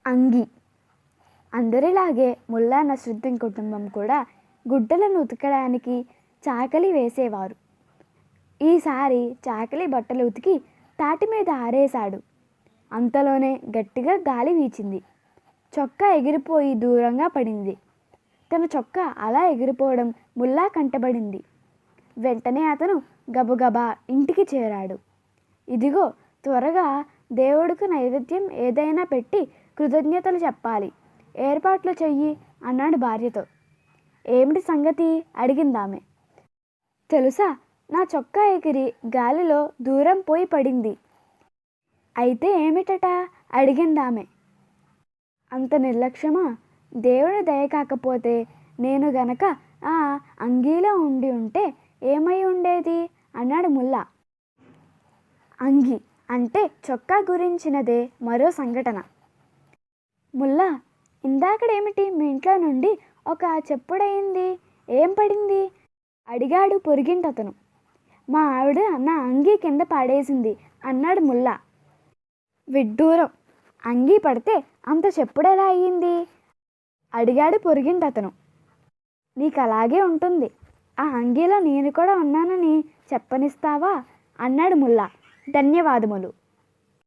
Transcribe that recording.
అంగి. అందరిలాగే ముల్లా నస్రుద్దీన్ కుటుంబం కూడా గుడ్డలను ఉతకడానికి చాకలి వేసేవారు. ఈసారి చాకలి బట్టలు ఉతికి తాటి మీద ఆరేశాడు. అంతలోనే గట్టిగా గాలి వీచింది. చొక్కా ఎగిరిపోయి దూరంగా పడింది. తన చొక్కా అలా ఎగిరిపోవడం ముల్లా కంటబడింది. వెంటనే అతను గబగబా ఇంటికి చేరాడు. ఇదిగో, త్వరగా దేవుడికి నైవేద్యం ఏదైనా పెట్టి కృతజ్ఞతలు చెప్పాలి, ఏర్పాట్లు చెయ్యి అన్నాడు భార్యతో. ఏమిటి సంగతి అడిగిందామె. తెలుసా, నా చొక్కా ఎగిరి గాలిలో దూరం పోయి పడింది. అయితే ఏమిటట అడిగిందామె. అంత నిర్లక్ష్యమా? దేవుడి దయ కాకపోతే నేను గనక ఆ అంగీలో ఉండి ఉంటే ఏమై ఉండేది అన్నాడు ముల్లా. అంగి అంటే చొక్కా గురించినదే మరో సంఘటన. ముల్లా, ఇందాకడేమిటి మీ ఇంట్లో నుండి ఒక చెప్పుడయింది, ఏం పడింది అడిగాడు పొరిగింటతను. మా ఆవిడ నా అంగీ కింద పడేసింది అన్నాడు ముల్లా. విడ్డూరం, అంగీ పడితే అంత చెప్పుడెలా అయ్యింది అడిగాడు పొరిగింటతను. నీకు అలాగే ఉంటుంది, ఆ అంగీలో నేను కూడా ఉన్నానని చెప్పనిస్తావా అన్నాడు ముల్లా. ధన్యవాదములు.